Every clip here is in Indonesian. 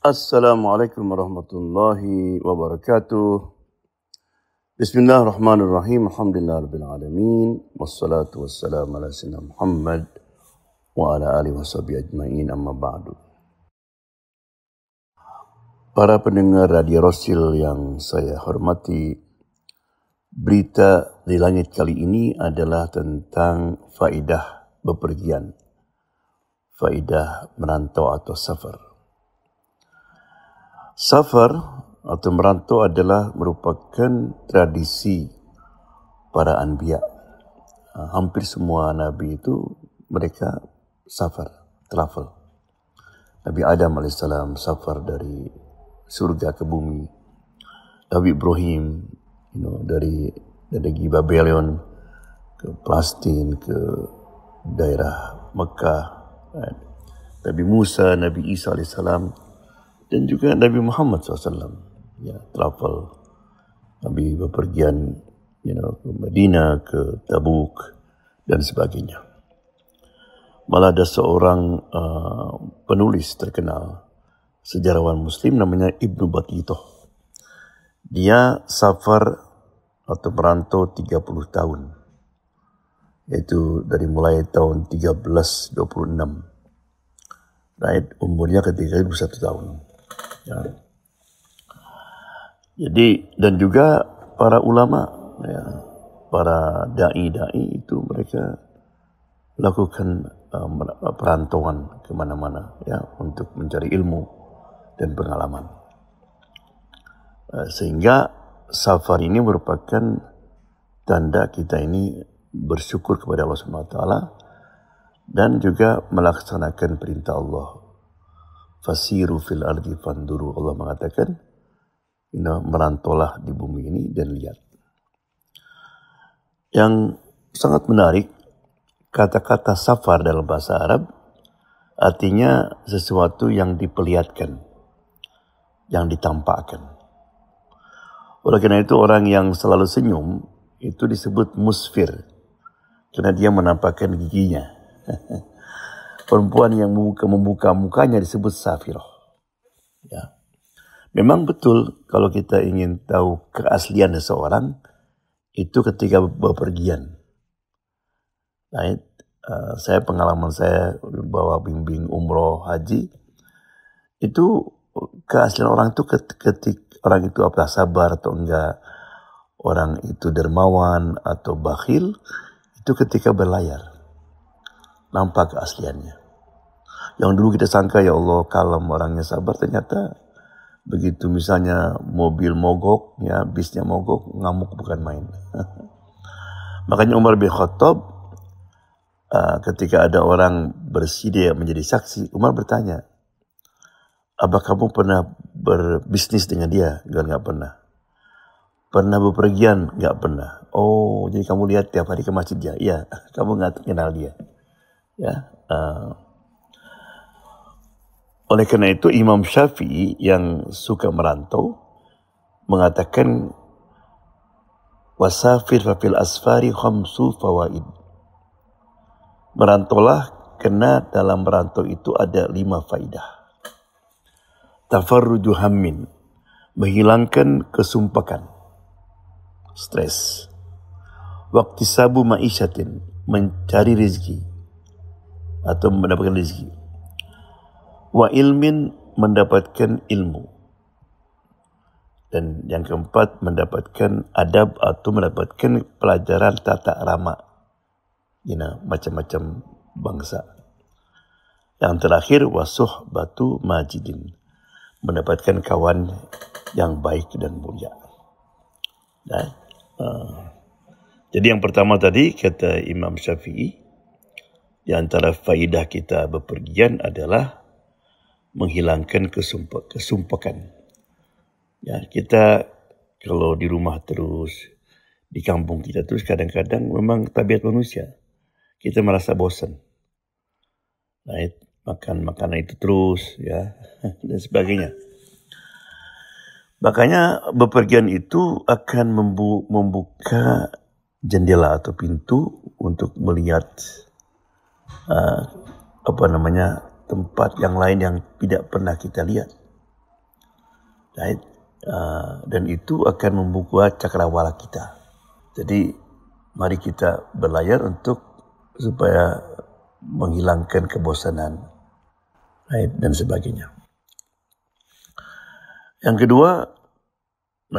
Assalamualaikum warahmatullahi wabarakatuh. Bismillahirrahmanirrahim. Alhamdulillahirabbil alamin. Wassalatu wassalamu ala sayyidina Muhammad wa ala alihi washabihi ajmain, amma ba'du. Para pendengar Radio Rosil yang saya hormati, berita di langit kali ini adalah tentang faidah bepergian, faidah merantau atau safar. Safar atau merantau adalah merupakan tradisi para anbiya. Hampir semua nabi itu mereka safar, travel. Nabi Adam AS safar dari surga ke bumi. Nabi Ibrahim dari Babylon ke Palestina, ke daerah Mekah. Nabi Musa, Nabi Isa AS, dan juga Nabi Muhammad SAW, travel. Nabi bepergian ke Madinah, ke Tabuk, dan sebagainya. Malah ada seorang penulis terkenal, sejarawan Muslim, namanya Ibnu Battutah. Dia safar atau merantau 30 tahun, yaitu dari mulai tahun 1326. Umurnya ketika itu 1 tahun. Jadi, dan juga para ulama, para da'i itu mereka lakukan perantauan kemana-mana untuk mencari ilmu dan pengalaman. Sehingga safar ini merupakan tanda kita ini bersyukur kepada Allah SWT dan juga melaksanakan perintah Allah. Fasiru fil ardi fanduru. Allah mengatakan, merantaulah di bumi ini dan lihat. Yang sangat menarik, kata-kata safar dalam bahasa Arab artinya sesuatu yang diperlihatkan, yang ditampakkan. Oleh karena itu orang yang selalu senyum itu disebut musfir, karena dia menampakkan giginya. Perempuan yang membuka mukanya disebut safirah. Memang betul kalau kita ingin tahu keaslian seseorang itu ketika bepergian. Pengalaman saya bawa bimbing umroh haji, itu keaslian orang itu ketika orang itu apa sabar atau enggak, orang itu dermawan atau bakhil, itu ketika berlayar. Nampak keasliannya. Yang dulu kita sangka ya Allah kalem orangnya sabar, ternyata begitu misalnya mobil mogok, bisnya mogok, ngamuk bukan main. Makanya Umar bin Khattab ketika ada orang bersedia menjadi saksi, Umar bertanya, apa kamu pernah berbisnis dengan dia? Enggak pernah. Pernah bepergian? Enggak pernah. Oh, jadi kamu lihat tiap hari ke masjid dia? Iya, kamu enggak kenal dia. Oleh karena itu Imam Syafi'i yang suka merantau mengatakan wasafir fil asfari khamsu fawaid. Merantaulah karena dalam merantau itu ada 5 faidah. Tafarruju hammin, menghilangkan kesumpakan, stres. Waqtisabu ma'isyatin, mencari rezeki atau mendapatkan rezeki. Wa ilmin, mendapatkan ilmu. Dan yang keempat, mendapatkan adab atau mendapatkan pelajaran tata krama. Macam-macam bangsa. Yang terakhir, wasuhbatu majidin, mendapatkan kawan yang baik dan mulia. Jadi yang pertama tadi kata Imam Syafi'i, di antara faidah kita bepergian adalah menghilangkan kesumpakan. Kita kalau di rumah terus, di kampung kita terus, kadang-kadang memang tabiat manusia. Kita merasa bosan. Makan makanan itu terus, dan sebagainya. Makanya bepergian itu akan membuka jendela atau pintu untuk melihat tempat yang lain yang tidak pernah kita lihat. Right? Dan itu akan membuka cakrawala kita. Jadi mari kita berlayar supaya menghilangkan kebosanan, right? Dan sebagainya. Yang kedua,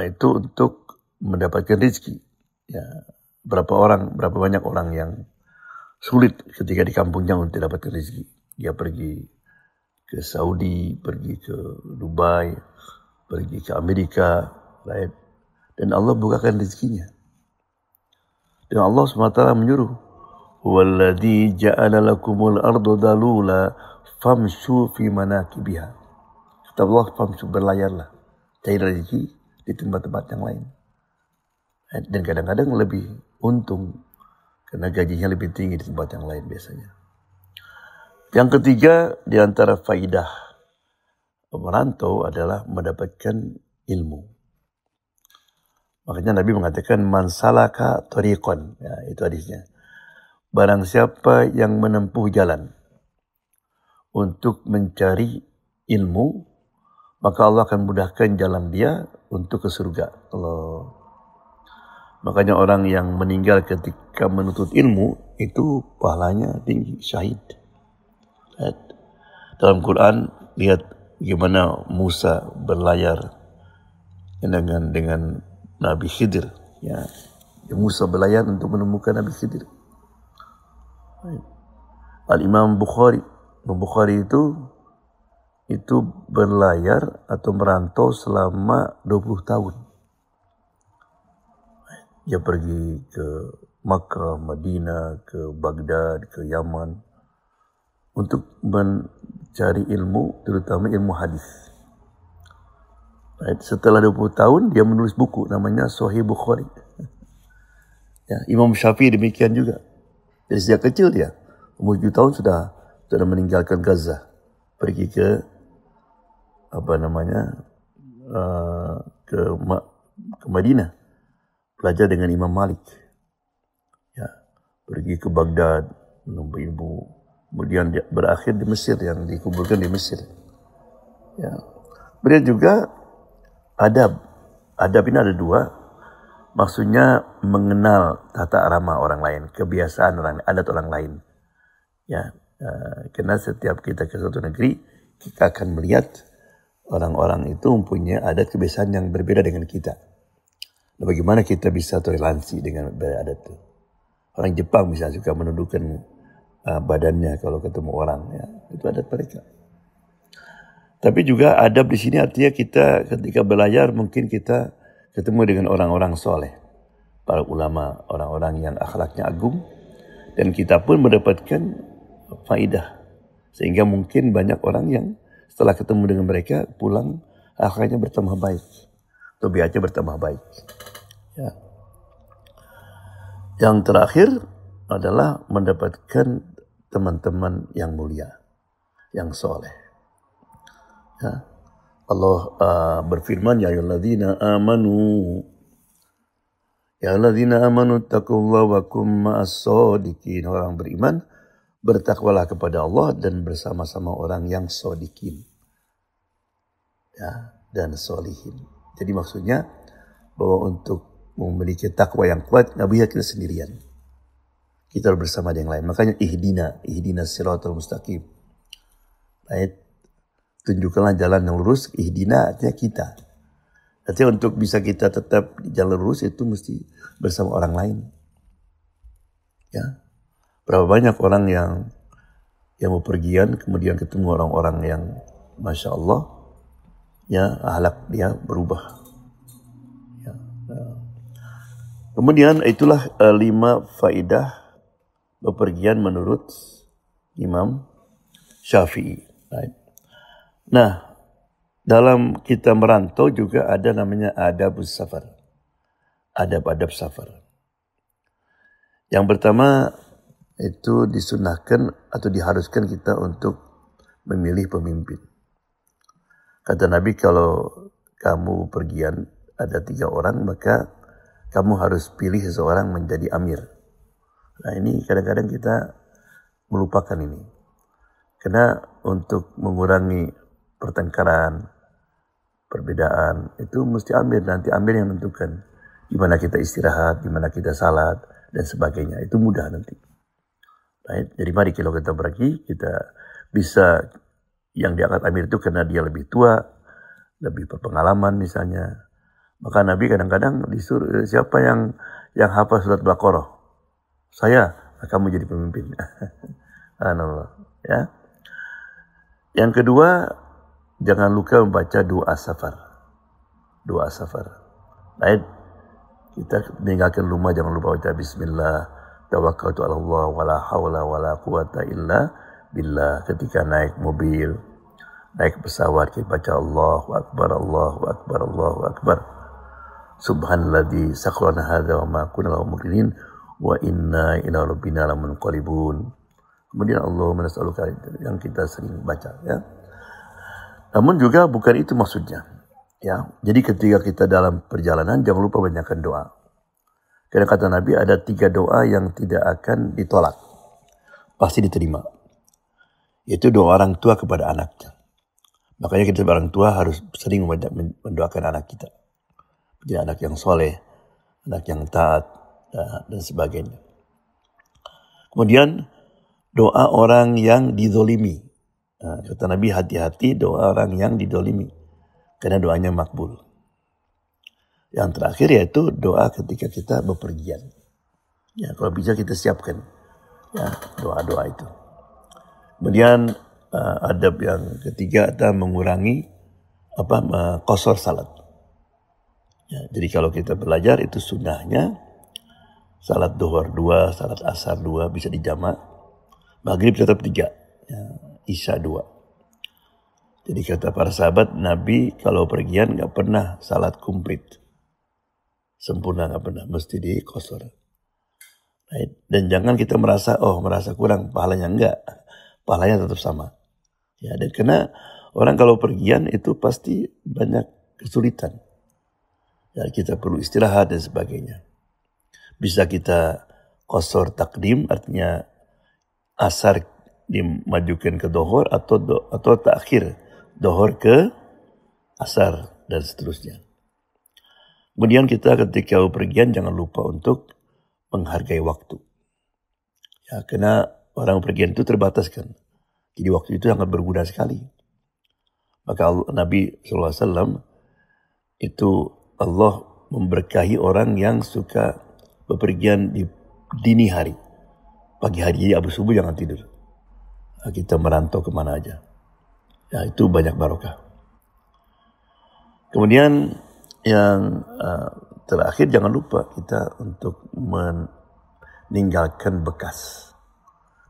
itu untuk mendapatkan rezeki. Ya, berapa banyak orang yang sulit ketika di kampungnya untuk dapatkan rezeki. Dia pergi ke Saudi, pergi ke Dubai, pergi ke Amerika, right? Dan Allah bukakan rezekinya. Dan Allah SWT menyuruh, "Walladzi ja'ala lakumul arda dalula famshu fi manakibiha." Kata Allah, famshu, berlayarlah, cari rezeki di tempat-tempat yang lain. Dan kadang-kadang lebih untung karena gajinya lebih tinggi di tempat yang lain biasanya. Yang ketiga, di antara faidah merantau adalah mendapatkan ilmu. Makanya Nabi mengatakan man salaka tariqan, ya, itu hadisnya. Barang siapa yang menempuh jalan untuk mencari ilmu, maka Allah akan mudahkan jalan dia untuk ke surga. Makanya orang yang meninggal ketika menuntut ilmu itu pahalanya tinggi, syahid. Dalam Quran lihat gimana Musa berlayar dengan Nabi Khidir. Ya, Musa berlayar untuk menemukan Nabi Khidir. Al-Imam Bukhari itu berlayar atau merantau selama 20 tahun. Dia pergi ke Makkah, Madinah, ke Baghdad, ke Yaman untuk mencari ilmu, terutama ilmu hadis. Setelah 20 tahun dia menulis buku namanya Sahih Bukhari. Ya, Imam Syafi'i demikian juga. Dari sejak kecil dia, umur 7 tahun sudah meninggalkan Gaza, pergi ke ke Madinah, belajar dengan Imam Malik. Ya, pergi ke Baghdad menuntut ilmu. Kemudian dia berakhir di Mesir, yang dikuburkan di Mesir. Ya. Kemudian juga adab. Adab ini ada 2. Maksudnya mengenal tata krama orang lain, kebiasaan orang, adat orang lain. Ya, karena setiap kita ke suatu negeri, kita akan melihat orang-orang itu mempunyai adat kebiasaan yang berbeda dengan kita. Nah, bagaimana kita bisa toleransi dengan adat itu? Orang Jepang misalnya suka menundukkan badannya kalau ketemu orang, ya, itu adat mereka. Tapi juga adab di sini artinya kita ketika berlayar mungkin kita ketemu dengan orang-orang soleh, para ulama, orang-orang yang akhlaknya agung, dan kita pun mendapatkan faidah. Sehingga mungkin banyak orang yang setelah ketemu dengan mereka pulang akhlaknya bertambah baik, tabiatnya bertambah baik. Ya. Yang terakhir adalah mendapatkan teman-teman yang mulia, yang soleh. Ya. Allah berfirman, ya ayyuhalladzina amanu taqullaha wa kum ma'as-shadiqin. Orang beriman, bertakwalah kepada Allah dan bersama-sama orang yang shadiqin, ya, dan sholihin. Jadi maksudnya bahwa untuk memiliki takwa yang kuat, nggak bisa kita sendirian. Kita harus bersama dengan lain. Makanya ihdina siratal mustaqim. Baik, tunjukkanlah jalan yang lurus. Ihdina artinya kita. Artinya untuk bisa kita tetap di jalan lurus itu mesti bersama orang lain. Ya, berapa banyak orang yang bepergian kemudian ketemu orang-orang yang masya Allah, ya, akhlak dia berubah. Kemudian itulah 5 faidah bepergian menurut Imam Syafi'i. Right? Nah, dalam kita merantau juga ada namanya adabus safar. Adab-adab safar. Yang pertama itu disunahkan atau diharuskan kita untuk memilih pemimpin. Kata Nabi, kalau kamu pergian ada 3 orang, maka kamu harus pilih seseorang menjadi amir. Nah, ini kadang-kadang kita melupakan ini. Karena untuk mengurangi pertengkaran, perbedaan, itu mesti ambil, nanti ambil yang menentukan di mana kita istirahat, di mana kita salat dan sebagainya. Itu mudah nanti. Right? Jadi mari kalau kita pergi, kita bisa yang diangkat amir itu karena dia lebih tua, lebih berpengalaman misalnya. Maka Nabi kadang-kadang disuruh, siapa yang hafal surat Baqarah? Saya, kamu jadi pemimpin. Subhanallah, ya. Yang kedua, jangan lupa membaca doa safar. Doa safar. Baik, kita meninggalkan rumah jangan lupa baca bismillah, tawakkaltu 'ala Allah wala haula wala quwata illa billah. Ketika naik mobil, naik pesawat, kita baca Allahu akbar, Allahu akbar, Allahu akbar. Subhanalladzi sakhkhara hadza wa ma kunna lahu muqrinin wa inna ila rabbina lamunqalibun. Kemudian Allahumma nas'aluka, yang kita sering baca, ya. Namun juga bukan itu maksudnya, ya. Jadi ketika kita dalam perjalanan jangan lupa banyakkan doa. Karena kata Nabi ada 3 doa yang tidak akan ditolak, pasti diterima. Yaitu doa orang tua kepada anaknya. Makanya kita sebagai orang tua harus sering mendoakan anak kita. Jadi anak yang soleh, anak yang taat, dan sebagainya. Kemudian doa orang yang dizolimi. Kata Nabi, hati-hati doa orang yang dizolimi, karena doanya makbul. Yang terakhir yaitu doa ketika kita bepergian. Ya, kalau bisa kita siapkan, ya, doa-doa itu. Kemudian adab yang ketiga adalah mengurangi qasar salat. Ya, jadi kalau kita belajar itu sunnahnya salat duhur 2, salat asar 2 bisa dijamak. Maghrib tetap 3, ya, isya 2. Jadi kata para sahabat, Nabi kalau pergian gak pernah salat komplit. Sempurna gak pernah, mesti diqasar. Right? Dan jangan kita merasa kurang pahalanya, enggak. Pahalanya tetap sama. Ya, dan karena orang kalau pergian itu pasti banyak kesulitan. Ya, kita perlu istirahat dan sebagainya. Bisa kita qasar takdim, artinya asar dimajukan ke dohor atau takhir dohor ke asar dan seterusnya. Kemudian kita ketika pergian jangan lupa untuk menghargai waktu. Ya, karena orang pergian itu terbatas kan. Jadi waktu itu sangat berguna sekali. Maka Nabi SAW itu Allah memberkahi orang yang suka bepergian di dini hari. Pagi hari habis subuh jangan tidur. Kita merantau kemana aja. Ya, itu banyak barokah. Kemudian yang terakhir jangan lupa kita untuk meninggalkan bekas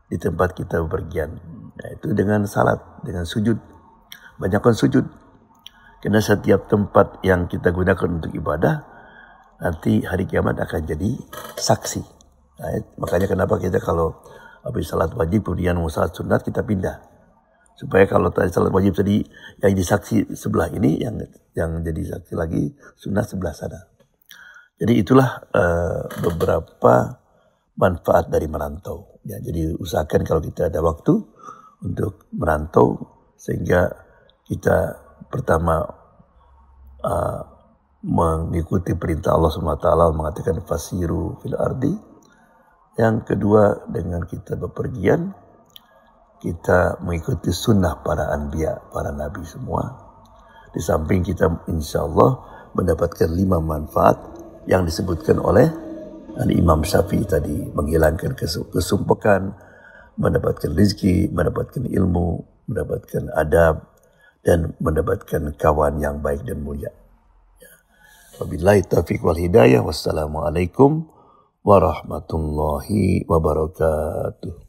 di tempat kita bepergian. Yaitu dengan salat, dengan sujud. Banyakkan sujud. Karena setiap tempat yang kita gunakan untuk ibadah, nanti hari kiamat akan jadi saksi. Nah, makanya kenapa kita kalau habis salat wajib kemudian mau salat sunat kita pindah. Supaya kalau tadi salat wajib tadi yang disaksi sebelah ini, yang jadi saksi lagi sunat sebelah sana. Jadi itulah beberapa manfaat dari merantau. Ya, jadi usahakan kalau kita ada waktu untuk merantau sehingga kita pertama mengikuti perintah Allah SWT mengatakan fasiru fil ardi. Yang kedua, dengan kita bepergian kita mengikuti sunnah para anbiya, para nabi semua. Di samping kita insya Allah mendapatkan 5 manfaat yang disebutkan oleh Imam Syafi'i tadi, menghilangkan kesumpekan, mendapatkan rezeki, mendapatkan ilmu, mendapatkan adab, dan mendapatkan kawan yang baik dan mulia. Wabillahi taufiq wal hidayah. Wassalamualaikum warahmatullahi wabarakatuh.